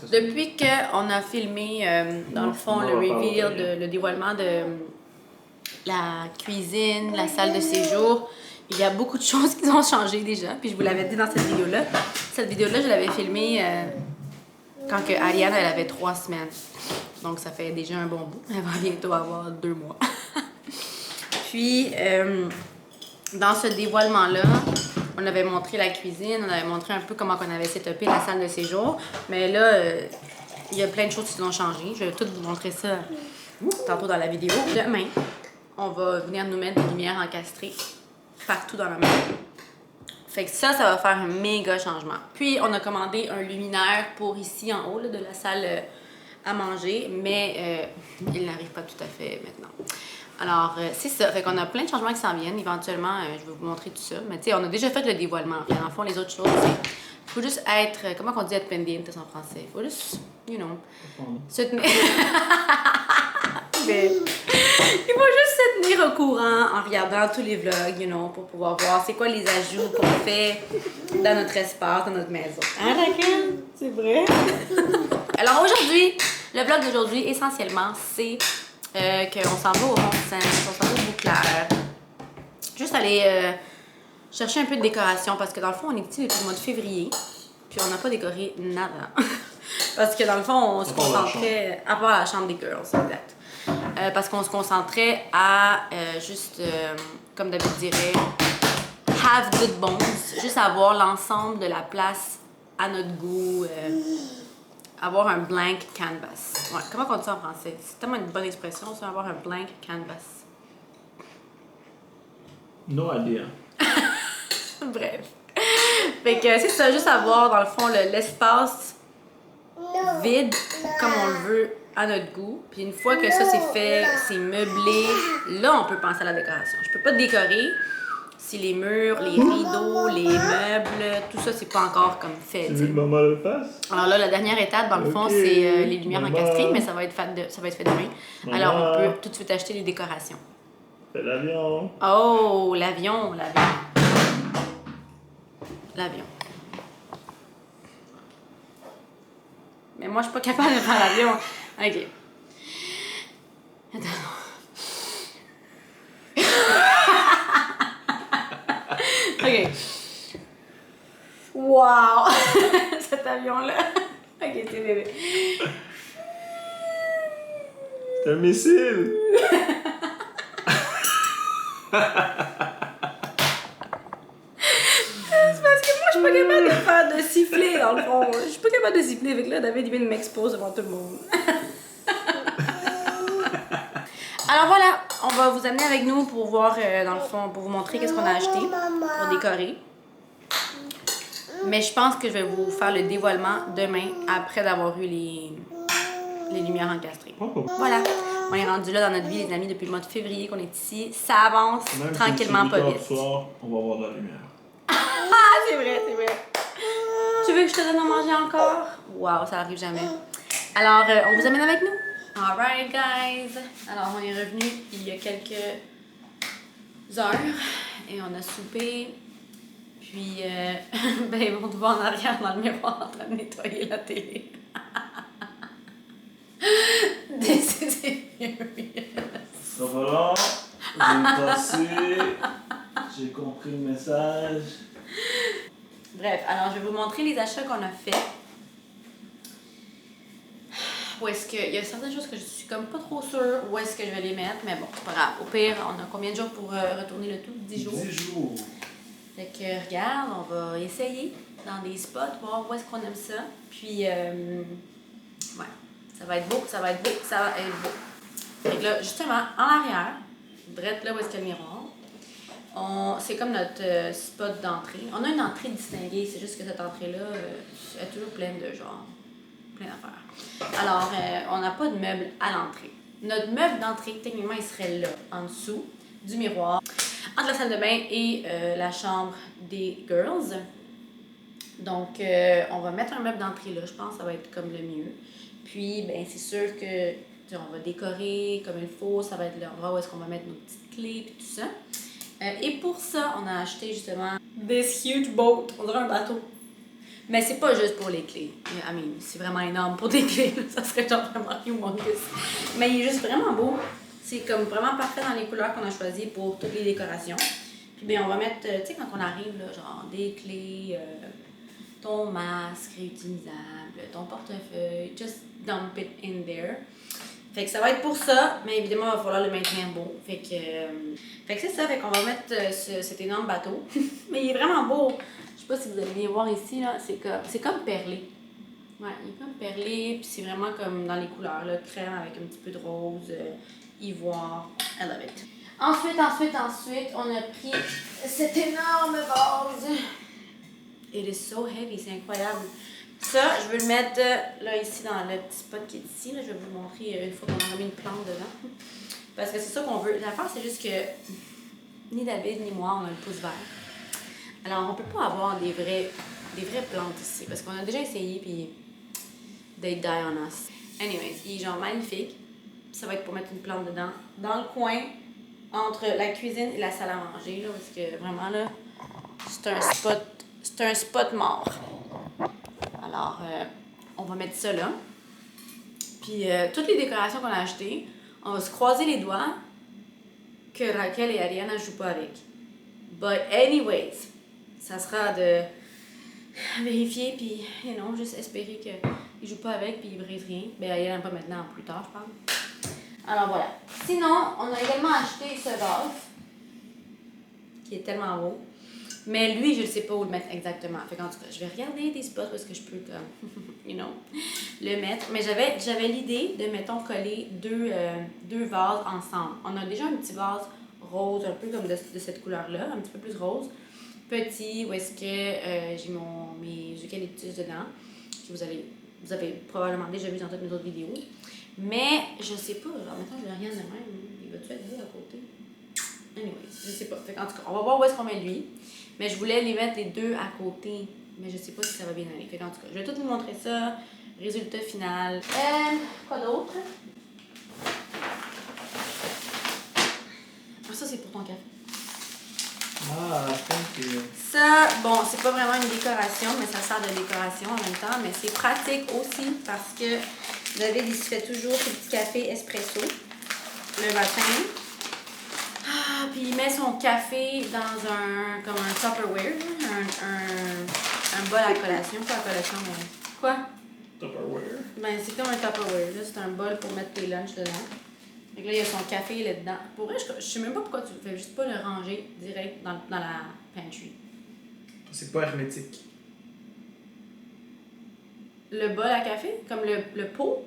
Depuis qu'on a filmé, dans le fond, le reveal, le dévoilement de la cuisine, la salle de séjour, il y a beaucoup de choses qui ont changé déjà. Puis je vous l'avais dit dans cette vidéo-là. Cette vidéo-là, je l'avais filmée quand que Ariane, elle avait 3 semaines. Donc ça fait déjà un bon bout. Elle va bientôt avoir 2 mois. Puis, dans ce dévoilement-là, on avait montré la cuisine, on avait montré un peu comment on avait setupé la salle de séjour. Mais là, il y a plein de choses qui ont changé. Je vais tout vous montrer ça tantôt dans la vidéo. Demain, on va venir nous mettre des lumières encastrées partout dans la maison. Fait que ça va faire un méga changement. Puis, on a commandé un luminaire pour ici en haut là, de la salle à manger, mais il n'arrive pas tout à fait maintenant. Alors, c'est ça. Fait qu'on a plein de changements qui s'en viennent. Éventuellement, je vais vous montrer tout ça. Mais tu sais, on a déjà fait le dévoilement. Puis, dans le fond, les autres choses, c'est... Il faut juste être... Comment on dit être pendiente en français? Il faut juste, you know, se tenir... Mais... Il faut juste se tenir au courant en regardant tous les vlogs, you know, pour pouvoir voir c'est quoi les ajouts qu'on fait dans notre espace, dans notre maison. Hein, Raquel? C'est vrai? Alors aujourd'hui, le vlog d'aujourd'hui, essentiellement, c'est qu'on s'en va au Ronde-Seine, on s'en va au Bouclair. Juste aller chercher un peu de décoration parce que dans le fond, on est petit depuis le mois de février, puis on n'a pas décoré nada. Parce que dans le fond, on se concentrait, à part la chambre des girls, exact. Parce qu'on se concentrait à juste, comme David dirait, have good bones, juste avoir l'ensemble de la place à notre goût, avoir un blank canvas. Ouais, comment on dit ça en français? C'est tellement une bonne expression, ça, avoir un blank canvas. No idea. Bref. Fait que c'est ça, juste avoir dans le fond l'espace vide comme on le veut à notre goût. Puis une fois que ça c'est fait, c'est meublé, là on peut penser à la décoration. Je peux pas décorer si les murs, les rideaux, les meubles, tout ça c'est pas encore comme fait. Tu veux que maman le fasse? Alors là, la dernière étape dans le fond c'est les lumières encastrées, mais ça va être fait demain. Alors on peut tout de suite acheter les décorations. C'est l'avion. Oh, l'avion. L'avion. Mais moi, je suis pas capable de faire l'avion. OK. Attends. OK. Wow! Cet avion-là. OK, c'est bébé. C'est un missile! Je suis pas capable de faire de siffler dans le fond. Je suis pas capable de siffler avec là. David il vient de m'exposer devant tout le monde. Alors voilà, on va vous amener avec nous pour voir dans le fond, pour vous montrer qu'est-ce qu'on a acheté pour décorer. Mais je pense que je vais vous faire le dévoilement demain après d'avoir eu les lumières encastrées. Voilà, on est rendu là dans notre vie les amis depuis le mois de février qu'on est ici. Ça avance même tranquillement, pas vite. Ce soir, on va avoir de la lumière. Ah, c'est vrai, c'est vrai. Tu veux que je te donne à manger encore? Wow, ça arrive jamais. Alors, on vous amène avec nous. Alright, guys. Alors, on est revenu il y a quelques heures et on a soupé. Puis, ben, ils vont te voir en arrière dans le miroir en train de nettoyer la télé. This is furious. Ça va là, j'ai passé, j'ai compris le message. Bref, alors je vais vous montrer les achats qu'on a fait. Où est-ce que... Il y a certaines choses que je suis comme pas trop sûre où est-ce que je vais les mettre, mais bon, c'est pas grave. Au pire, on a combien de jours pour retourner le tout? 10 jours? 10 jours. Fait que, regarde, on va essayer dans des spots, voir où est-ce qu'on aime ça. Puis, ouais, ça va être beau, ça va être beau, ça va être beau. Fait que là, justement, en arrière, direct là où est-ce qu'il y a le miroir, c'est comme notre spot d'entrée. On a une entrée distinguée, c'est juste que cette entrée-là est toujours pleine de genre, plein d'affaires. Alors, on n'a pas de meuble à l'entrée. Notre meuble d'entrée, techniquement, il serait là, en dessous du miroir, entre la salle de bain et la chambre des girls. Donc, on va mettre un meuble d'entrée là, je pense que ça va être comme le mieux. Puis, ben c'est sûr que on va décorer comme il faut, ça va être l'endroit où est-ce qu'on va mettre nos petites clés et tout ça. Et pour ça, on a acheté justement this huge boat, on dirait un bateau. Mais c'est pas juste pour les clés. I mean, c'est vraiment énorme pour des clés. Ça serait genre vraiment humongous. Mais il est juste vraiment beau. C'est comme vraiment parfait dans les couleurs qu'on a choisies pour toutes les décorations. Puis bien, on va mettre, tu sais, quand on arrive, là, genre des clés, ton masque réutilisable, ton portefeuille, just dump it in there. Fait que ça va être pour ça, mais évidemment, il va falloir le maintenir beau. Fait que c'est ça, fait qu'on va mettre cet énorme bateau. Mais il est vraiment beau. Je sais pas si vous allez bien voir ici, là, c'est comme perlé. Ouais, il est comme perlé, puis c'est vraiment comme dans les couleurs, là, crème avec un petit peu de rose, ivoire. I love it. Ensuite, on a pris cette énorme vase. It is so heavy, c'est incroyable. Ça, je veux le mettre là, ici, dans le petit spot qui est ici. Là, je vais vous le montrer une fois qu'on a remis une plante dedans. Parce que c'est ça qu'on veut. L'affaire, c'est juste que ni David ni moi, on a le pouce vert. Alors, on peut pas avoir des vraies plantes ici. Parce qu'on a déjà essayé, puis they die on us. Anyways, il est genre magnifique. Ça va être pour mettre une plante dedans. Dans le coin, entre la cuisine et la salle à manger. Là, parce que vraiment, là, c'est un spot mort. Alors, on va mettre ça là. Puis, toutes les décorations qu'on a achetées, on va se croiser les doigts que Raquel et Ariana ne jouent pas avec. But anyways, ça sera de vérifier, puis, juste espérer qu'ils ne jouent pas avec, puis ils ne brisent rien. Ben, Ariana pas maintenant, plus tard, je parle. Alors, voilà. Sinon, on a également acheté ce vase, qui est tellement beau. Mais lui, je ne sais pas où le mettre exactement. Fait qu'en tout cas, je vais regarder des spots où est-ce que je peux, comme, le mettre. Mais j'avais l'idée de, mettons, coller deux vases ensemble. On a déjà un petit vase rose, un peu comme de cette couleur-là, un petit peu plus rose. Petit, où est-ce que j'ai mes eucalyptus dedans, que vous avez probablement déjà vu dans toutes mes autres vidéos. Mais je sais pas, genre, maintenant, je le regarde de même. Il va-tu être là à côté? Anyways, je sais pas. Fait qu'en tout cas, on va voir où est-ce qu'on met lui. Mais je voulais les mettre les deux à côté. Mais je sais pas si ça va bien aller. Fait qu'en tout cas, je vais tout vous montrer ça. Résultat final. Quoi d'autre? Ah, ça, c'est pour ton café. Ah, thank you. Ça, bon, c'est pas vraiment une décoration, mais ça sert de décoration en même temps. Mais c'est pratique aussi parce que David, il se fait toujours ses petits cafés espresso le matin. Ah, puis il met son café dans comme un Tupperware, un bol à collation. Pas à collation, mais... Quoi? Tupperware. Ben, c'est comme un Tupperware, là. C'est un bol pour mettre tes lunchs dedans. Fait que là, il y a son café là-dedans. Pour vrai, je sais même pas pourquoi tu le fais juste pas le ranger direct dans la pantry. C'est pas hermétique. Le bol à café? Comme le pot?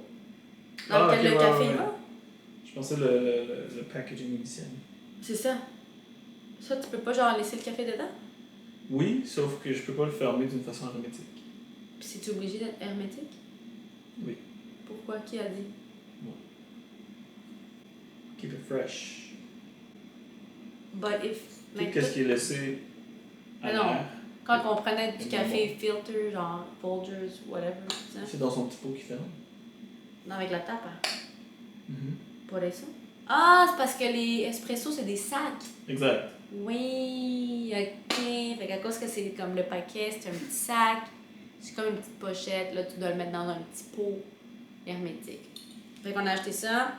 Dans lequel le café va? Je pensais le packaging initial. C'est ça. Ça, tu peux pas genre laisser le café dedans? Oui, sauf que je peux pas le fermer d'une façon hermétique. Puis c'est-tu obligé d'être hermétique? Oui. Pourquoi? Qui a dit? Moi. Keep it fresh. But if... Tout qu'est-ce qui est laissé à l'air. Quand on prenait du café filter, genre Folgers, whatever, ça. C'est dans son petit pot qui ferme. Non, avec la tape, hein? Mm-hmm. Pour ça. Ah, c'est parce que les espressos, c'est des sacs. Exact. Oui, ok. Fait qu'à cause que c'est comme le paquet, c'est un petit sac. C'est comme une petite pochette. Là, tu dois le mettre dans un petit pot hermétique. Fait qu'on a acheté ça.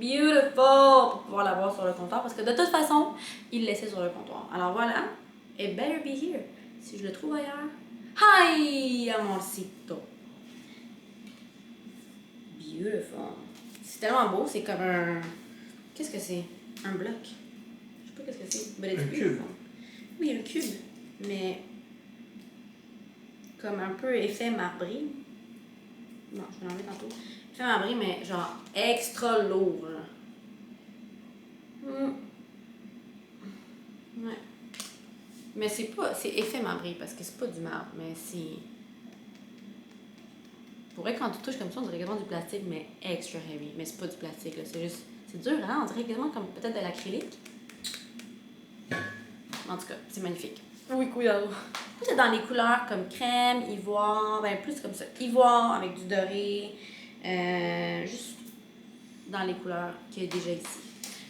Beautiful! Pour pouvoir l'avoir sur le comptoir. Parce que de toute façon, il le laissait sur le comptoir. Alors voilà. It better be here. Si je le trouve ailleurs. Hi, amorcito! Beautiful. C'est tellement beau. C'est comme un... Qu'est-ce que c'est? Un bloc. Je sais pas qu'est-ce que c'est. But it's un beautiful. cube. Oui, un cube. Mais... comme un peu effet marbré. Non, je vais l'enlever tantôt. Effet marbré, mais genre extra lourd. Ouais. Mais c'est effet marbré parce que c'est pas du marbre, mais c'est... Pour vrai, quand tu touches comme ça, on dirait quasiment du plastique, mais extra heavy. Mais c'est pas du plastique, là. C'est juste... C'est dur, hein? On dirait quasiment comme peut-être de l'acrylique. En tout cas, c'est magnifique. Oui, couleur. Plus dans les couleurs comme crème, ivoire, ben plus comme ça. Ivoire avec du doré. Juste dans les couleurs qu'il y a déjà ici.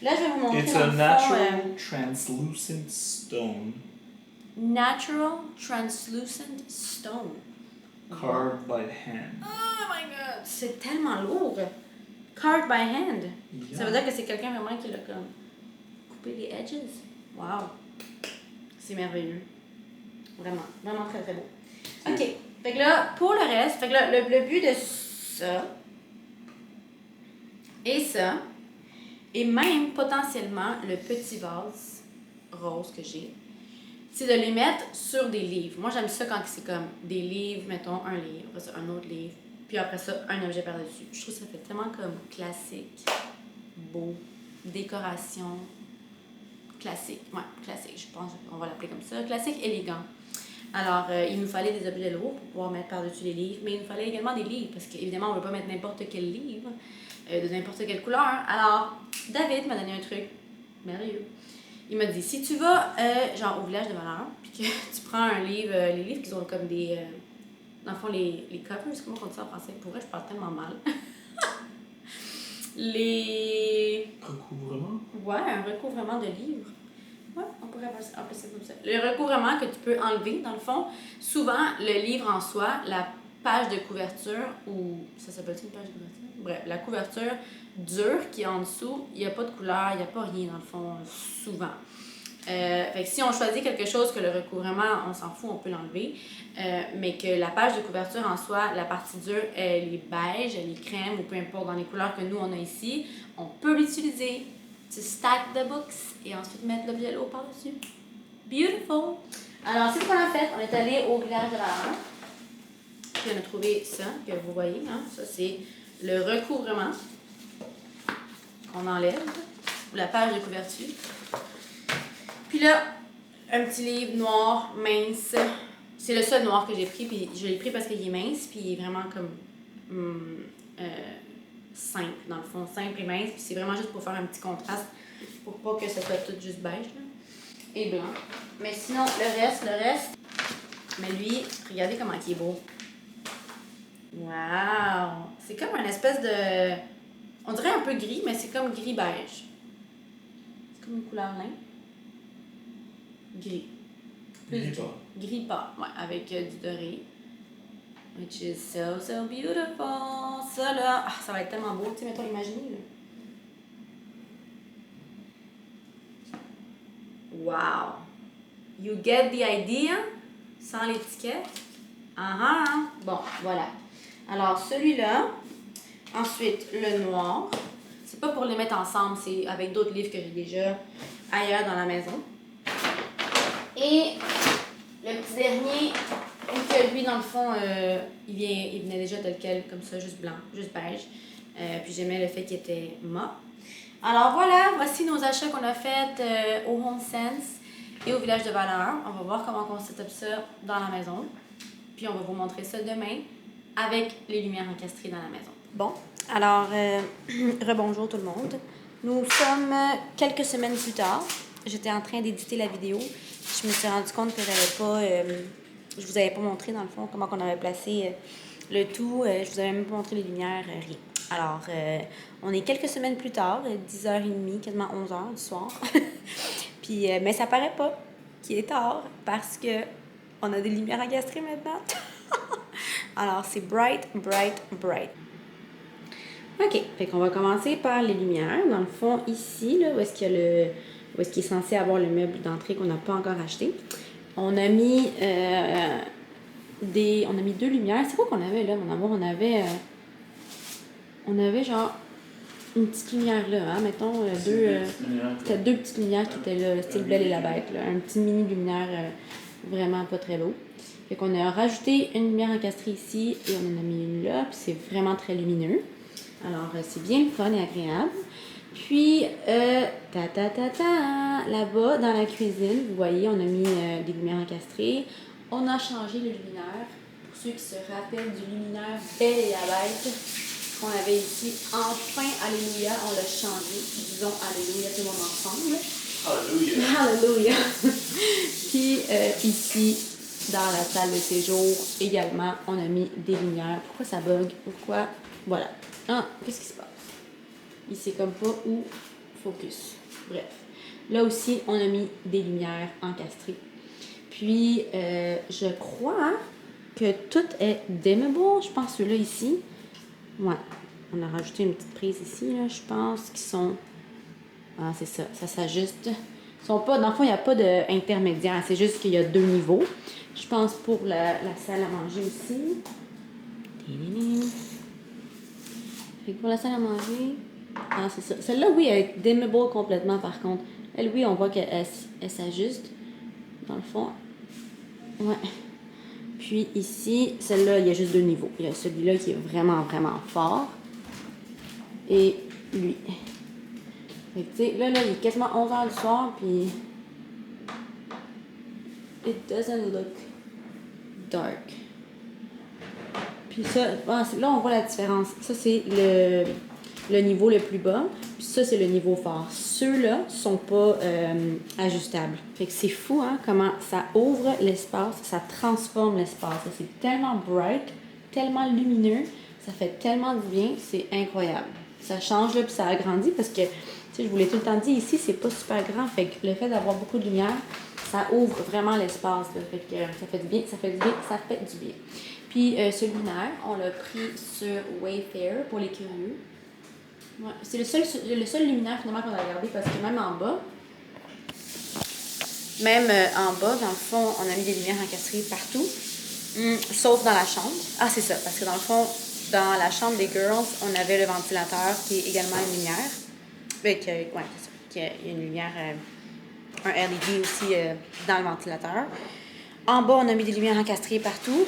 Là, je vais vous montrer. It's a natural translucent stone. Natural translucent stone. Carved by hand. Oh my god! C'est tellement lourd! Carved by hand. Yeah. Ça veut dire que c'est quelqu'un vraiment qui l'a comme coupé les edges. Wow! C'est merveilleux. Vraiment, vraiment très très beau. Ok, fait que là, pour le reste, fait que là, le but de ça, et même potentiellement le petit vase rose que j'ai, c'est de les mettre sur des livres. Moi, j'aime ça quand c'est comme des livres, mettons un livre, après ça, un autre livre, puis après ça, un objet par-dessus. Je trouve que ça fait tellement comme classique, beau, décoration, classique. Ouais, classique, je pense qu'on va l'appeler comme ça. Classique, élégant. Alors, il nous fallait des objets lourds pour pouvoir mettre par-dessus les livres, mais il nous fallait également des livres, parce qu'évidemment, on ne veut pas mettre n'importe quel livre, de n'importe quelle couleur. Alors, David m'a donné un truc merveilleux. Il m'a dit, si tu vas, genre, au village de Valeur, puis que tu prends un livre, les livres qui ont comme des... dans le fond, les covers, comment on dit ça en français? Pour vrai, je parle tellement mal. Les... Recouvrement? Ouais, un recouvrement de livres. Ouais, on pourrait appeler ça comme ça. Le recouvrement que tu peux enlever, dans le fond, souvent, le livre en soi, la page de couverture, ou ça s'appelle-tu une page de couverture? Bref, la couverture dure qui est en dessous, il n'y a pas de couleur, il n'y a pas rien, dans le fond, souvent. Fait que si on choisit quelque chose que le recouvrement, on s'en fout, on peut l'enlever. Mais que la page de couverture en soi, la partie dure, elle est beige, elle est crème, ou peu importe dans les couleurs que nous on a ici, on peut l'utiliser. Tu stack the books et ensuite mettre l'objet lourd par-dessus. Beautiful! Alors, c'est ce qu'on a fait. On est allé au village de la Rame. Puis on a trouvé ça, que vous voyez. Hein? Ça, c'est le recouvrement qu'on enlève, la page de couverture. Puis là, un petit livre noir, mince. C'est le seul noir que j'ai pris, puis je l'ai pris parce qu'il est mince, puis il est vraiment comme simple, dans le fond, simple et mince. Puis c'est vraiment juste pour faire un petit contraste, pour pas que ça soit tout juste beige là, et blanc. Mais sinon, le reste, mais lui, regardez comment il est beau. Wow! C'est comme une espèce de... On dirait un peu gris, mais c'est comme gris-beige. C'est comme une couleur lin. Gris. Gris pas. Gris pas, ouais, avec du doré. Which is so, so beautiful. Ça, là, ça va être tellement beau. Tu sais, mettons, imaginez, là. Wow! You get the idea? Sans l'étiquette? Bon, voilà. Alors, celui-là. Ensuite, le noir. C'est pas pour les mettre ensemble, c'est avec d'autres livres que j'ai déjà ailleurs dans la maison. Et le petit dernier, que lui, dans le fond, il venait déjà tel quel, comme ça, juste blanc, juste beige. Puis j'aimais le fait qu'il était mat. Alors voilà, voici nos achats qu'on a faits au Home Sense et au village de Valeur. On va voir comment on set up ça dans la maison. Puis on va vous montrer ça demain avec les lumières encastrées dans la maison. Bon, alors, rebonjour tout le monde. Nous sommes quelques semaines plus tard. J'étais en train d'éditer la vidéo. Je me suis rendu compte que je vous avais pas montré dans le fond comment on avait placé le tout. Je vous avais même pas montré les lumières, rien. Alors, on est quelques semaines plus tard, 10h30, quasiment 11h du soir. Puis, mais ça paraît pas qu'il est tard parce que on a des lumières encastrées maintenant. Alors, c'est bright, bright, bright. OK, fait qu'on va commencer par les lumières. Dans le fond, ici, là, où est-ce qu'il est censé avoir le meuble d'entrée qu'on n'a pas encore acheté, on a mis deux lumières. C'est quoi qu'on avait là, mon amour? On avait genre une petite lumière là, hein, mettons, c'était deux petites lumières qui étaient là, style Belle et la Bête, là, un petit mini luminaire vraiment pas très beau. Fait qu'on a rajouté une lumière encastrée ici et on en a mis une là, puis c'est vraiment très lumineux. Alors, c'est bien le fun et agréable. Puis, là-bas, dans la cuisine, vous voyez, on a mis des lumières encastrées. On a changé le luminaire. Pour ceux qui se rappellent du luminaire Belle et la Bête qu'on avait ici, enfin, alléluia, on l'a changé. Disons alléluia tout le monde ensemble. Alléluia. Alléluia. Puis, ici, dans la salle de séjour, également, on a mis des lumières. Pourquoi ça bug? Pourquoi? Voilà. Ah, qu'est-ce qui se passe? Il sait comme pas où focus. Bref. Là aussi, on a mis des lumières encastrées. Puis, je crois que tout est dimmable. Je pense ceux-là ici. Ouais. On a rajouté une petite prise ici, là. Je pense qu'ils sont... Ah, c'est ça. Ça s'ajuste. Ils sont pas... Dans le fond, il n'y a pas d'intermédiaire. C'est juste qu'il y a 2 niveaux. Je pense pour la salle à manger aussi. Fait que pour la salle à manger... Ah, c'est ça. Celle-là, oui, elle est dimmable complètement, par contre. Elle, oui, on voit qu'elle s'ajuste. Dans le fond. Ouais. Puis ici, celle-là, il y a juste 2 niveaux. Il y a celui-là qui est vraiment, vraiment fort. Et lui. Fait que, tu sais, là, il est quasiment 11h du soir, puis... It doesn't look dark. Puis ça, là, on voit la différence. Ça, c'est le niveau le plus bas. Puis ça, c'est le niveau fort. Ceux-là sont pas ajustables. Fait que c'est fou, hein, comment ça ouvre l'espace, ça transforme l'espace. C'est tellement bright, tellement lumineux, ça fait tellement du bien, c'est incroyable. Ça change, là, puis ça agrandit parce que, tu sais, je vous l'ai tout le temps dit, ici, c'est pas super grand. Fait que le fait d'avoir beaucoup de lumière, ça ouvre vraiment l'espace. Fait que ça fait du bien, ça fait du bien, ça fait du bien. Puis ce luminaire, on l'a pris sur Wayfair pour les curieux. Ouais, c'est le seul luminaire finalement qu'on a regardé parce que même en bas, dans le fond, on a mis des lumières encastrées partout, sauf dans la chambre. Ah, c'est ça, parce que dans le fond, dans la chambre des girls, on avait le ventilateur qui est également une lumière. Ouais, c'est ça. Il y a une lumière, un LED aussi dans le ventilateur. En bas, on a mis des lumières encastrées partout,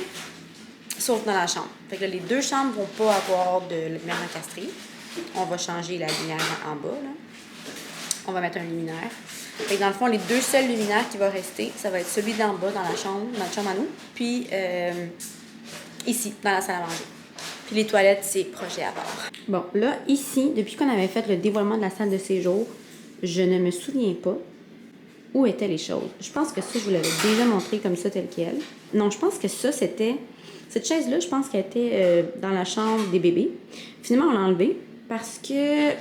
sauf dans la chambre. Fait que là, les 2 chambres vont pas avoir de lumière encastrée. On va changer la lumière en bas, là. On va mettre un luminaire. Fait que dans le fond, les 2 seuls luminaires qui vont rester, ça va être celui d'en bas dans notre chambre à nous, puis ici, dans la salle à manger. Puis les toilettes, c'est projet à part. Bon, là, ici, depuis qu'on avait fait le dévoilement de la salle de séjour, je ne me souviens pas où étaient les choses. Je pense que ça, je vous l'avais déjà montré comme ça, tel quel. Non, je pense que ça, c'était... Cette chaise-là, je pense qu'elle était dans la chambre des bébés. Finalement, on l'a enlevée parce que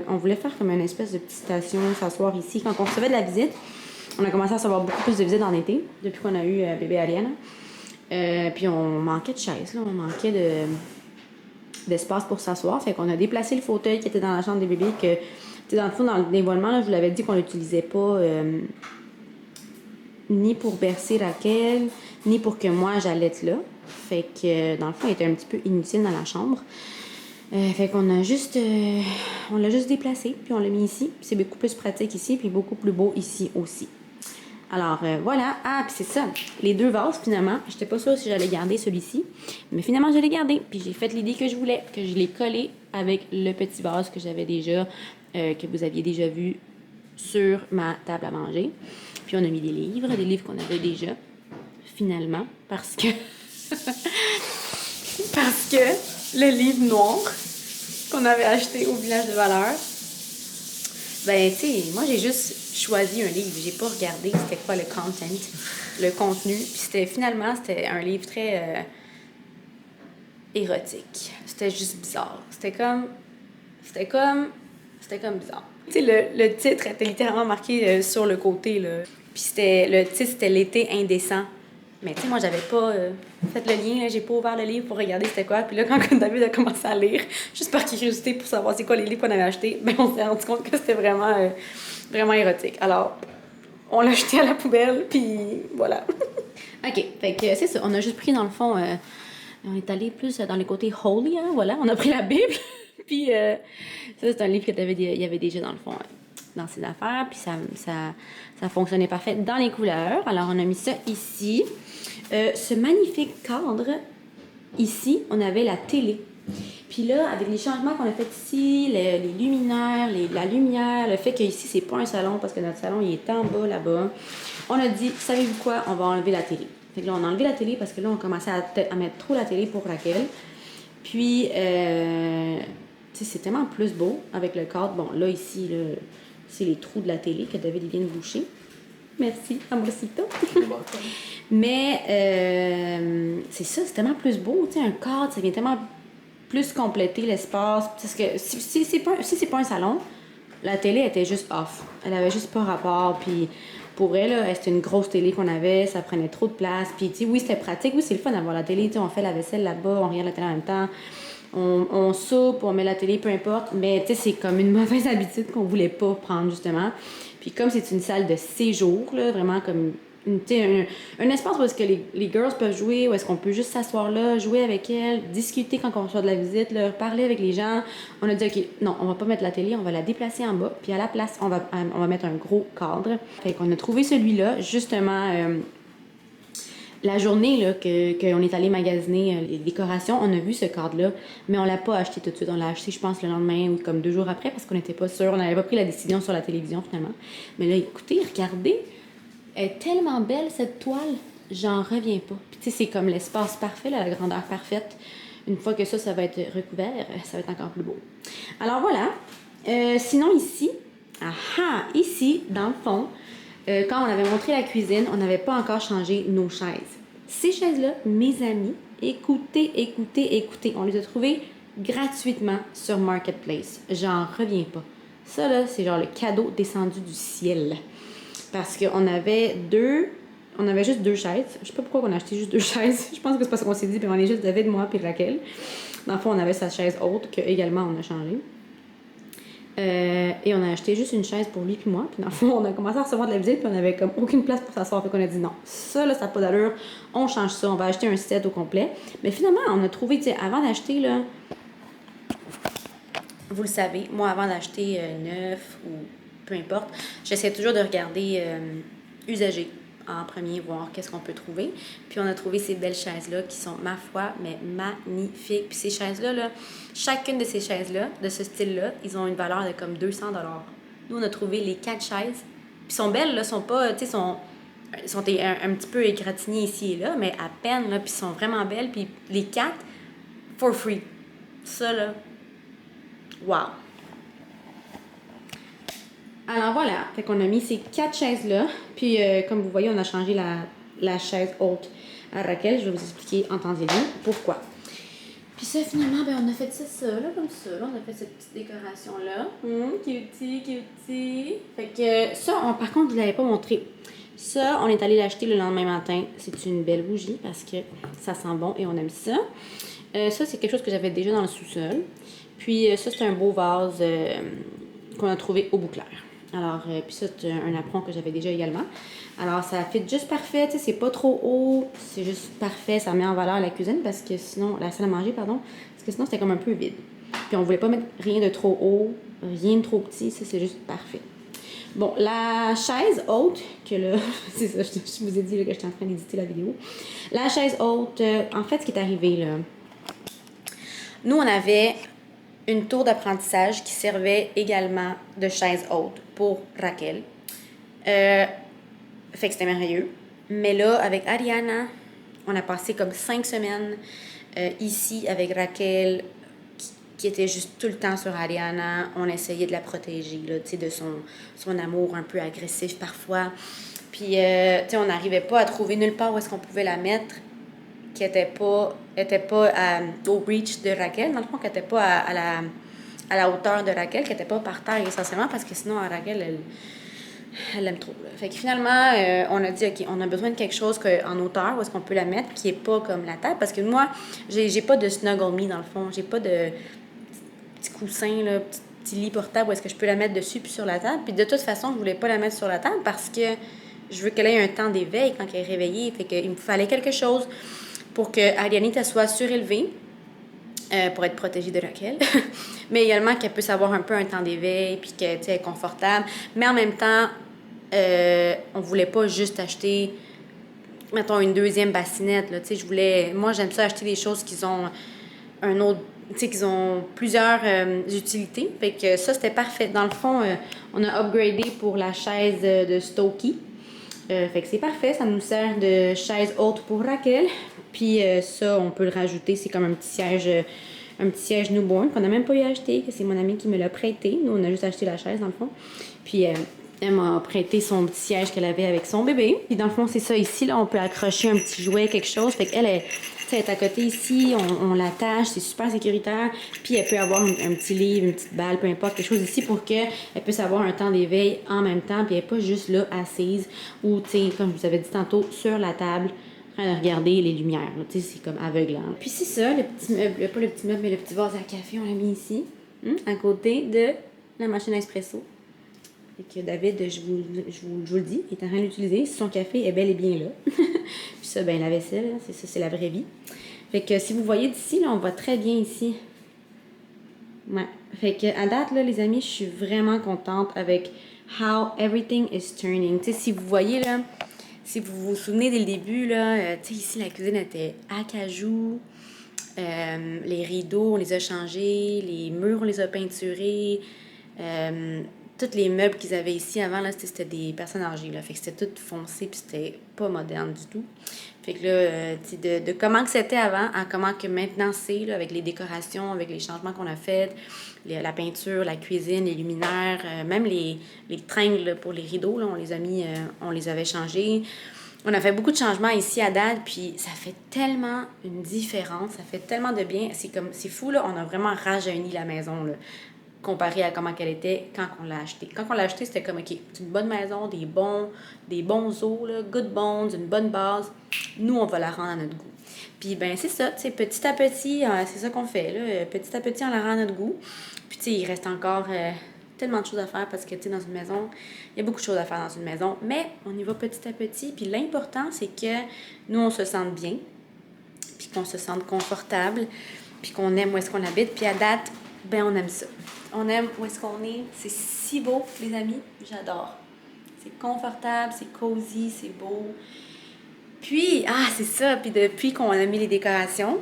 on voulait faire comme une espèce de petite station, s'asseoir ici. Quand on recevait de la visite, on a commencé à recevoir beaucoup plus de visites en été, depuis qu'on a eu bébé Ariane. Puis on manquait de chaises, là. On manquait d'espace pour s'asseoir. Fait qu'on a déplacé le fauteuil qui était dans la chambre des bébés que... Dans le fond, dans le dévoilement, là, je vous l'avais dit qu'on l'utilisait pas ni pour bercer Raquel, ni pour que moi j'allaite là. Fait que, dans le fond, il était un petit peu inutile dans la chambre. Fait qu'on a juste... on l'a juste déplacé, puis on l'a mis ici. Puis c'est beaucoup plus pratique ici, puis beaucoup plus beau ici aussi. Alors, voilà. Ah, puis c'est ça. Les 2 vases, finalement, j'étais pas sûre si j'allais garder celui-ci. Mais finalement, je l'ai gardé. Puis j'ai fait l'idée que je voulais, que je l'ai collé avec le petit vase que j'avais déjà... que vous aviez déjà vu sur ma table à manger. Puis on a mis des livres qu'on avait déjà, finalement, parce que le livre noir qu'on avait acheté au village de Valeur, ben, tu sais, moi, j'ai juste choisi un livre. J'ai pas regardé c'était quoi le contenu. Puis finalement, c'était un livre très érotique. C'était juste bizarre. C'était comme bizarre. Tu sais, le titre était littéralement marqué sur le côté, là. Puis le titre, c'était L'été indécent. Mais tu sais, moi, j'avais pas fait le lien, là. J'ai pas ouvert le livre pour regarder c'était quoi. Puis là, quand David a commencé à lire, juste par curiosité pour savoir c'est quoi les livres qu'on avait achetés, ben on s'est rendu compte que c'était vraiment, vraiment érotique. Alors, on l'a jeté à la poubelle, puis voilà. OK, fait que c'est ça. On a juste pris, dans le fond, on est allé plus dans les côtés holy, hein, voilà. On a pris la Bible. Puis, ça, c'est un livre qu'il y avait déjà, dans le fond, dans ses affaires. Puis, ça fonctionnait parfait dans les couleurs. Alors, on a mis ça ici. Ce magnifique cadre, ici, on avait la télé. Puis là, avec les changements qu'on a fait ici, les luminaires, la lumière, le fait qu'ici, c'est pas un salon, parce que notre salon, il est en bas, là-bas, on a dit, savez-vous quoi? On va enlever la télé. Fait que là, on a enlevé la télé parce que là, on commençait à mettre trop la télé pour Raquel. Puis, tu sais, c'est tellement plus beau avec le cadre. Bon, là, ici, là, c'est les trous de la télé que David vient de boucher. Merci, amorcito. Mais, c'est ça, c'est tellement plus beau. Tu sais, un cadre, ça vient tellement plus compléter l'espace. Parce que si c'est pas un salon, la télé était juste off. Elle avait juste pas rapport. Puis, Pour elle, là, c'était une grosse télé qu'on avait, ça prenait trop de place. Puis, tu sais, oui, c'était pratique, oui, c'est le fun d'avoir la télé, tu sais, on fait la vaisselle là-bas, on regarde la télé en même temps, on soupe, on met la télé, peu importe. Mais, tu sais, c'est comme une mauvaise habitude qu'on voulait pas prendre, justement. Puis, comme c'est une salle de séjour, là, vraiment comme un espace où est-ce que les girls peuvent jouer, où est-ce qu'on peut juste s'asseoir là, jouer avec elles, discuter quand on reçoit de la visite, leur parler avec les gens. On a dit, OK, non, on va pas mettre la télé, on va la déplacer en bas, puis à la place, on va mettre un gros cadre. Fait qu'on a trouvé celui-là, justement, la journée là, qu'on est allé magasiner les décorations, on a vu ce cadre-là, mais on l'a pas acheté tout de suite. On l'a acheté, je pense, le lendemain ou comme 2 jours après, parce qu'on n'était pas sûr. On n'avait pas pris la décision sur la télévision, finalement. Mais là, écoutez, regardez. Elle est tellement belle, cette toile, j'en reviens pas. Puis tu sais, c'est comme l'espace parfait, là, la grandeur parfaite. Une fois que ça va être recouvert, ça va être encore plus beau. Alors voilà. Sinon ici, ici, dans le fond, quand on avait montré la cuisine, on n'avait pas encore changé nos chaises. Ces chaises-là, mes amis, écoutez. On les a trouvées gratuitement sur Marketplace. J'en reviens pas. Ça, là, c'est genre le cadeau descendu du ciel. Parce qu'on avait juste 2 chaises. Je sais pas pourquoi on a acheté juste 2 chaises. Je pense que c'est parce qu'on s'est dit, puis on est juste David, moi, puis Raquel. Dans le fond, on avait sa chaise haute, qu'également on a changé. Et on a acheté juste une chaise pour lui puis moi. Puis dans le fond, on a commencé à recevoir de la visite, puis on avait comme aucune place pour s'asseoir. Fait qu'on a dit non, ça, là, ça n'a pas d'allure. On change ça, on va acheter un set au complet. Mais finalement, on a trouvé, tu sais, avant d'acheter, là, vous le savez, moi, avant d'acheter neuf ou peu importe, j'essaie toujours de regarder usagé en premier, voir qu'est-ce qu'on peut trouver. Puis on a trouvé ces belles chaises-là qui sont, ma foi, mais magnifiques. Puis ces chaises-là, là, chacune de ces chaises-là, de ce style-là, ils ont une valeur de comme 200 $. Nous, on a trouvé les 4 chaises. Puis sont belles, là, sont pas, tu sais, sont un petit peu égratignées ici et là, mais à peine, là, puis sont vraiment belles. Puis les 4, for free. Ça, là, wow! Alors voilà, fait qu'on a mis ces 4 chaises-là, puis comme vous voyez, on a changé la chaise haute à Raquel. Je vais vous expliquer, entendez-vous, pourquoi. Puis ça, finalement, ben, on a fait ça, là, comme ça. Là, on a fait cette petite décoration-là. Cutie. Fait que ça, par contre, je ne l'avais pas montré. Ça, on est allé l'acheter le lendemain matin. C'est une belle bougie parce que ça sent bon et on aime ça. Ça, c'est quelque chose que j'avais déjà dans le sous-sol. Puis ça, c'est un beau vase qu'on a trouvé au Bouclair. Alors, puis ça, c'est un apron que j'avais déjà également. Alors, ça fit juste parfait, tu sais, c'est pas trop haut, c'est juste parfait, ça met en valeur la cuisine parce que sinon, la salle à manger, pardon, parce que sinon, c'était comme un peu vide. Puis on voulait pas mettre rien de trop haut, rien de trop petit, ça, c'est juste parfait. Bon, la chaise haute, que là, c'est ça, je vous ai dit là, que j'étais en train d'éditer la vidéo. La chaise haute, en fait, ce qui est arrivé, là, nous, on avait une tour d'apprentissage qui servait également de chaise haute pour Raquel. Fait que c'était merveilleux. Mais là, avec Ariana, on a passé comme 5 semaines ici avec Raquel, qui était juste tout le temps sur Ariana. On essayait de la protéger, là, tu sais, de son amour un peu agressif parfois. Puis, tu sais, on n'arrivait pas à trouver nulle part où est-ce qu'on pouvait la mettre qui n'était pas au reach de Raquel, dans le fond, qui n'était pas à la hauteur de Raquel, qui n'était pas par terre essentiellement, parce que sinon, Raquel, elle l'aime trop. Là. Fait que finalement, on a dit, OK, on a besoin de quelque chose en hauteur, où est-ce qu'on peut la mettre, qui n'est pas comme la table, parce que moi, j'ai pas de Snuggle Me, dans le fond, j'ai pas de petit coussin, là, petit lit portable, où est-ce que je peux la mettre dessus, puis sur la table. Puis de toute façon, je voulais pas la mettre sur la table, parce que je veux qu'elle ait un temps d'éveil quand elle est réveillée. Fait qu'il me fallait quelque chose pour que Arianita soit surélevée, pour être protégée de Raquel, mais également qu'elle puisse avoir un peu un temps d'éveil, puis qu'elle est confortable. Mais en même temps, on voulait pas juste acheter, mettons, une deuxième bassinette. Là, moi, j'aime ça acheter des choses qui ont un autre, qu'ils ont plusieurs utilités. Fait que ça, c'était parfait. Dans le fond, on a upgradé pour la chaise de Stokey. Fait que c'est parfait, ça nous sert de chaise haute pour Raquel. Puis ça, on peut le rajouter, c'est comme un petit siège newborn qu'on n'a même pas eu à acheter, que c'est mon amie qui me l'a prêté. Nous, on a juste acheté la chaise, dans le fond. Puis elle m'a prêté son petit siège qu'elle avait avec son bébé. Puis dans le fond, c'est ça ici, là, on peut accrocher un petit jouet, quelque chose. Fait qu'elle, elle est à côté ici, on l'attache, c'est super sécuritaire. Puis elle peut avoir un petit livre, une petite balle, peu importe, quelque chose ici pour qu'elle puisse avoir un temps d'éveil en même temps. Puis elle n'est pas juste là, assise ou, tu sais, comme je vous avais dit tantôt, sur la table, en train de regarder les lumières. Tu sais, c'est comme aveuglant. Puis c'est ça, le petit meuble, pas le petit meuble, mais le petit vase à café, on l'a mis ici, à côté de la machine à espresso. Et que David, je vous le dis, il est en train de l'utiliser. Son café est bel et bien là. Puis ça, ben la vaisselle, c'est ça, c'est la vraie vie. Fait que si vous voyez d'ici, là, on voit très bien ici. Ouais. Fait que à date, là, les amis, je suis vraiment contente avec how everything is turning. Tu sais, si vous voyez, là, si vous vous souvenez dès le début, là, tu sais, ici, la cuisine était acajou. Les rideaux, on les a changés. Les murs, on les a peinturés. Tous les meubles qu'ils avaient ici avant, là, c'était des personnes âgées. Là. Fait que c'était tout foncé, puis c'était pas moderne du tout. Fait que là, de comment que c'était avant à comment que maintenant c'est, là, avec les décorations, avec les changements qu'on a faits, la peinture, la cuisine, les luminaires, même les tringles là, pour les rideaux, là, on les a mis, on les avait changés. On a fait beaucoup de changements ici à date, puis ça fait tellement une différence, ça fait tellement de bien. C'est fou, là, on a vraiment rajeuni la maison, là, comparé à comment qu'elle était quand on l'a acheté. Quand on l'a acheté, c'était comme, OK, c'est une bonne maison, des bons os, là, good bones, une bonne base. Nous, on va la rendre à notre goût. Puis, ben c'est ça, tu sais, petit à petit, c'est ça qu'on fait, là. Petit à petit, on la rend à notre goût. Puis, tu sais, il reste encore tellement de choses à faire parce que, tu sais, dans une maison, il y a beaucoup de choses à faire dans une maison. Mais on y va petit à petit. Puis, l'important, c'est que nous, on se sente bien, puis qu'on se sente confortable, puis qu'on aime où est-ce qu'on habite. Puis, à date, ben on aime ça. On aime où est-ce qu'on est. C'est si beau, les amis. J'adore. C'est confortable, c'est cosy, c'est beau. Puis, c'est ça. Puis depuis qu'on a mis les décorations,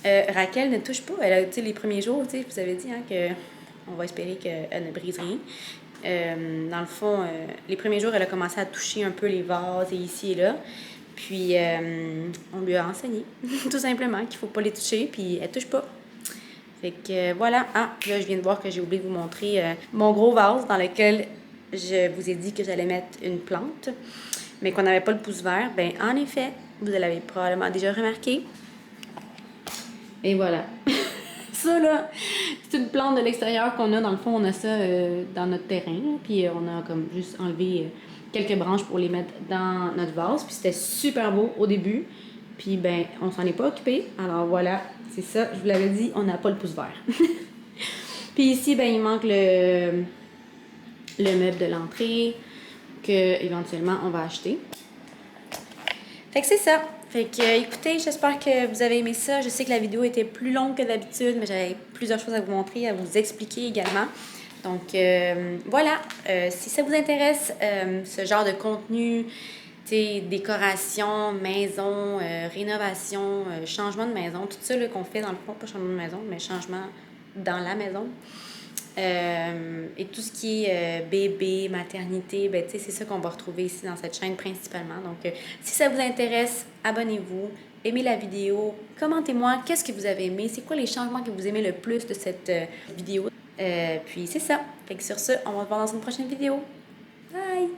Raquel ne touche pas. Elle a, tu sais, les premiers jours, tu sais, vous avez dit, on va espérer qu'elle ne brise rien. Dans le fond, les premiers jours, elle a commencé à toucher un peu les vases et ici et là. Puis, on lui a enseigné, tout simplement, qu'il ne faut pas les toucher. Puis, elle ne touche pas. Fait que voilà. Là, je viens de voir que j'ai oublié de vous montrer mon gros vase dans lequel je vous ai dit que j'allais mettre une plante, mais qu'on n'avait pas le pouce vert. Ben, en effet, vous l'avez probablement déjà remarqué. Et voilà. Ça, là, c'est une plante de l'extérieur qu'on a. Dans le fond, on a ça dans notre terrain. Là, puis on a comme juste enlevé quelques branches pour les mettre dans notre vase. Puis c'était super beau au début. Puis, ben, on s'en est pas occupé. Alors voilà, c'est ça. Je vous l'avais dit, on n'a pas le pouce vert. Puis ici, ben, il manque le meuble de l'entrée que éventuellement on va acheter. Fait que c'est ça. Fait que, écoutez, j'espère que vous avez aimé ça. Je sais que la vidéo était plus longue que d'habitude, mais j'avais plusieurs choses à vous montrer, à vous expliquer également. Donc, voilà. Si ça vous intéresse, ce genre de contenu, décoration, maison, rénovation, changement de maison, tout ça qu'on fait dans le fond, pas changement de maison, mais changement dans la maison. Et tout ce qui est bébé, maternité, ben, c'est ça qu'on va retrouver ici dans cette chaîne principalement. Donc, si ça vous intéresse, abonnez-vous, aimez la vidéo, commentez-moi qu'est-ce que vous avez aimé, c'est quoi les changements que vous aimez le plus de cette vidéo. Puis c'est ça. Fait que sur ce, on va se voir dans une prochaine vidéo. Bye!